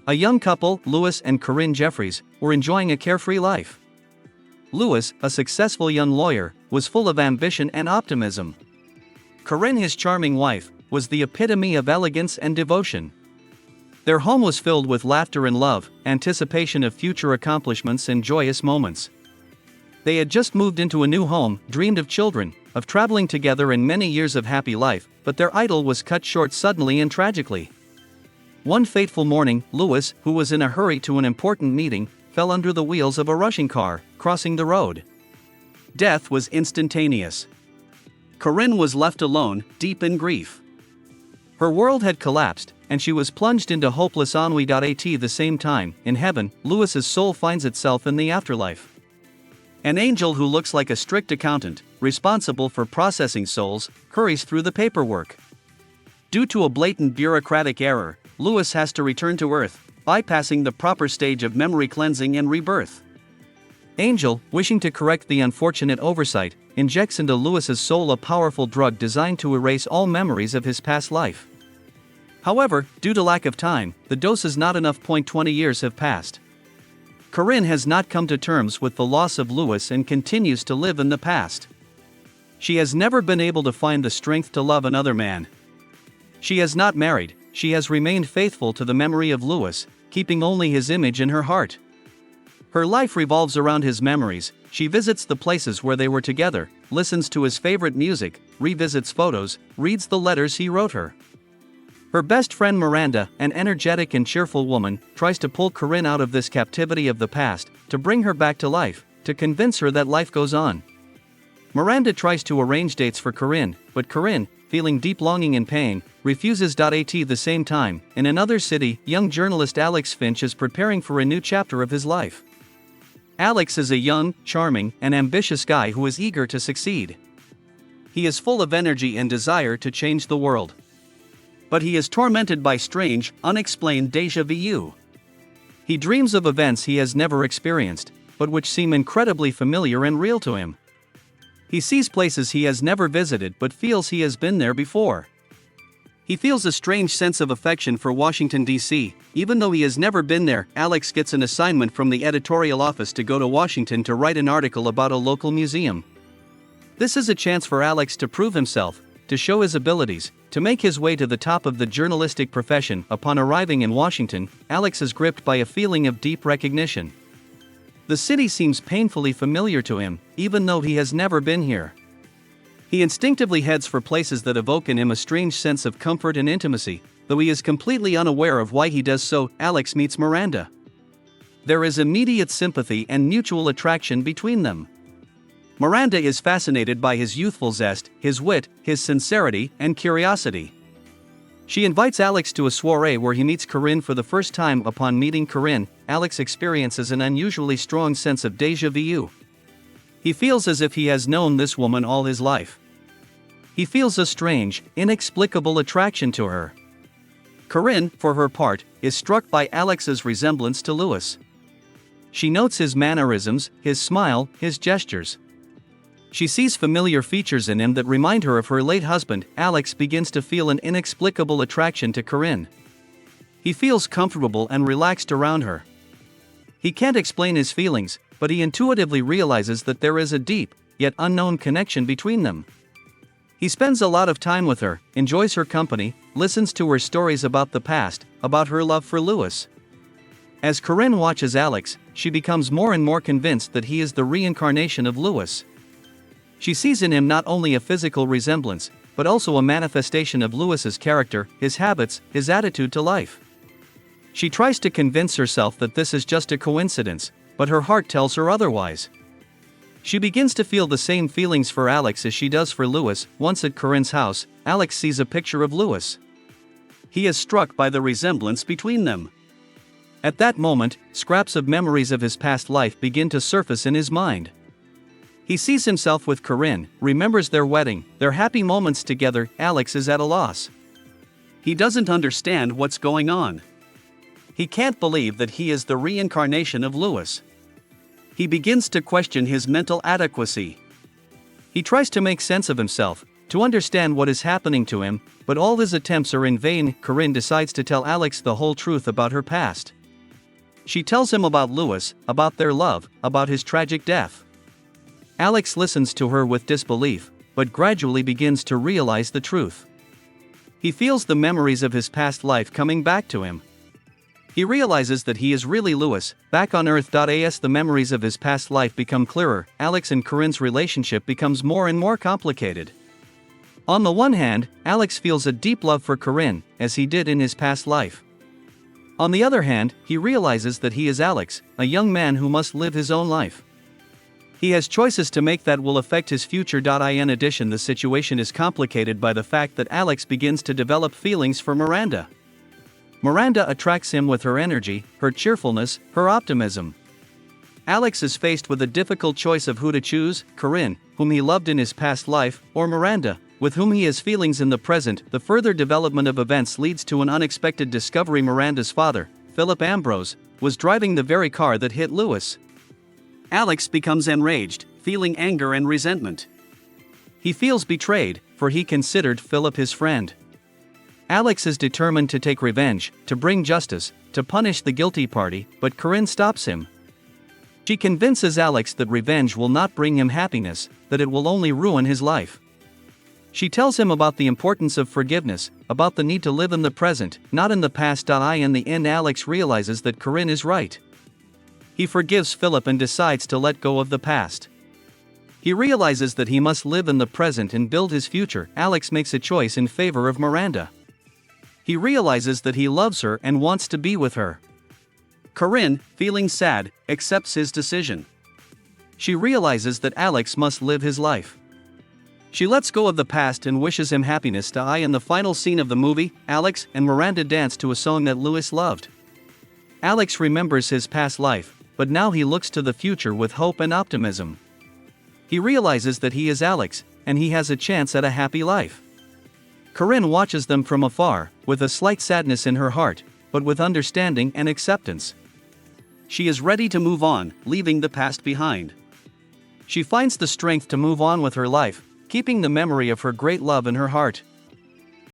A young couple, Louis and Corinne Jeffries, were enjoying a carefree life. Louis, a successful young lawyer, was full of ambition and optimism. Corinne, his charming wife, was the epitome of elegance and devotion. Their home was filled with laughter and love, anticipation of future accomplishments and joyous moments. They had just moved into a new home, dreamed of children, of traveling together and many years of happy life, but their idyll was cut short suddenly and tragically. One fateful morning, Louis, who was in a hurry to an important meeting, fell under the wheels of a rushing car, crossing the road. Death was instantaneous. Corinne was left alone, deep in grief. Her world had collapsed, and she was plunged into hopeless ennui. At the same time, in heaven, Louis's soul finds itself in the afterlife. An angel who looks like a strict accountant, responsible for processing souls, hurries through the paperwork. Due to a blatant bureaucratic error, Louis has to return to Earth, bypassing the proper stage of memory cleansing and rebirth. Angel, wishing to correct the unfortunate oversight, injects into Louis's soul a powerful drug designed to erase all memories of his past life. However, due to lack of time, the dose is not enough. 20 years have passed. Corinne has not come to terms with the loss of Louis and continues to live in the past. She has never been able to find the strength to love another man. She has not married, she has remained faithful to the memory of Louis, keeping only his image in her heart. Her life revolves around his memories. She visits the places where they were together, listens to his favorite music, revisits photos, reads the letters he wrote her. Her best friend Miranda, an energetic and cheerful woman, tries to pull Corinne out of this captivity of the past, to bring her back to life, to convince her that life goes on. Miranda tries to arrange dates for Corinne, but Corinne, feeling deep longing and pain, refuses. At the same time, in another city, young journalist Alex Finch is preparing for a new chapter of his life. Alex is a young, charming, and ambitious guy who is eager to succeed. He is full of energy and desire to change the world. But he is tormented by strange, unexplained déjà vu. He dreams of events he has never experienced, but which seem incredibly familiar and real to him. He sees places he has never visited but feels he has been there before. He feels a strange sense of affection for Washington, D.C., even though he has never been there. Alex gets an assignment from the editorial office to go to Washington to write an article about a local museum. This is a chance for Alex to prove himself, to show his abilities, to make his way to the top of the journalistic profession. Upon arriving in Washington, Alex is gripped by a feeling of deep recognition. The city seems painfully familiar to him, even though he has never been here. He instinctively heads for places that evoke in him a strange sense of comfort and intimacy, though he is completely unaware of why he does so. Alex meets Miranda. There is immediate sympathy and mutual attraction between them. Miranda is fascinated by his youthful zest, his wit, his sincerity, and curiosity. She invites Alex to a soiree where he meets Corinne for the first time. Upon meeting Corinne, Alex experiences an unusually strong sense of déjà vu. He feels as if he has known this woman all his life. He feels a strange, inexplicable attraction to her. Corinne, for her part, is struck by Alex's resemblance to Louis. She notes his mannerisms, his smile, his gestures. She sees familiar features in him that remind her of her late husband. Alex begins to feel an inexplicable attraction to Corinne. He feels comfortable and relaxed around her. He can't explain his feelings, but he intuitively realizes that there is a deep, yet unknown connection between them. He spends a lot of time with her, enjoys her company, listens to her stories about the past, about her love for Louis. As Corinne watches Alex, she becomes more and more convinced that he is the reincarnation of Louis. She sees in him not only a physical resemblance, but also a manifestation of Louis's character, his habits, his attitude to life. She tries to convince herself that this is just a coincidence, but her heart tells her otherwise. She begins to feel the same feelings for Alex as she does for Louis. Once at Corinne's house, Alex sees a picture of Louis. He is struck by the resemblance between them. At that moment, scraps of memories of his past life begin to surface in his mind. He sees himself with Corinne, remembers their wedding, their happy moments together. Alex is at a loss. He doesn't understand what's going on. He can't believe that he is the reincarnation of Louis. He begins to question his mental adequacy. He tries to make sense of himself, to understand what is happening to him, but all his attempts are in vain. Corinne decides to tell Alex the whole truth about her past. She tells him about Louis, about their love, about his tragic death. Alex listens to her with disbelief, but gradually begins to realize the truth. He feels the memories of his past life coming back to him. He realizes that he is really Louis, back on Earth. As the memories of his past life become clearer, Alex and Corinne's relationship becomes more and more complicated. On the one hand, Alex feels a deep love for Corinne, as he did in his past life. On the other hand, he realizes that he is Alex, a young man who must live his own life. He has choices to make that will affect his future. In addition, the situation is complicated by the fact that Alex begins to develop feelings for Miranda. Miranda attracts him with her energy, her cheerfulness, her optimism. Alex is faced with a difficult choice of who to choose: Corinne, whom he loved in his past life, or Miranda, with whom he has feelings in the present. The further development of events leads to an unexpected discovery. Miranda's father, Philip Ambrose, was driving the very car that hit Louis. Alex becomes enraged, feeling anger and resentment. He feels betrayed, for he considered Philip his friend. Alex is determined to take revenge, to bring justice, to punish the guilty party, but Corinne stops him. She convinces Alex that revenge will not bring him happiness, that it will only ruin his life. She tells him about the importance of forgiveness, about the need to live in the present, not in the past. In the end, Alex realizes that Corinne is right. He forgives Philip and decides to let go of the past. He realizes that he must live in the present and build his future. Alex makes a choice in favor of Miranda. He realizes that he loves her and wants to be with her. Corinne, feeling sad, accepts his decision. She realizes that Alex must live his life. She lets go of the past and wishes him happiness. In the final scene of the movie, Alex and Miranda dance to a song that Louis loved. Alex remembers his past life, but now he looks to the future with hope and optimism. He realizes that he is Alex, and he has a chance at a happy life. Corinne watches them from afar, with a slight sadness in her heart, but with understanding and acceptance. She is ready to move on, leaving the past behind. She finds the strength to move on with her life, keeping the memory of her great love in her heart.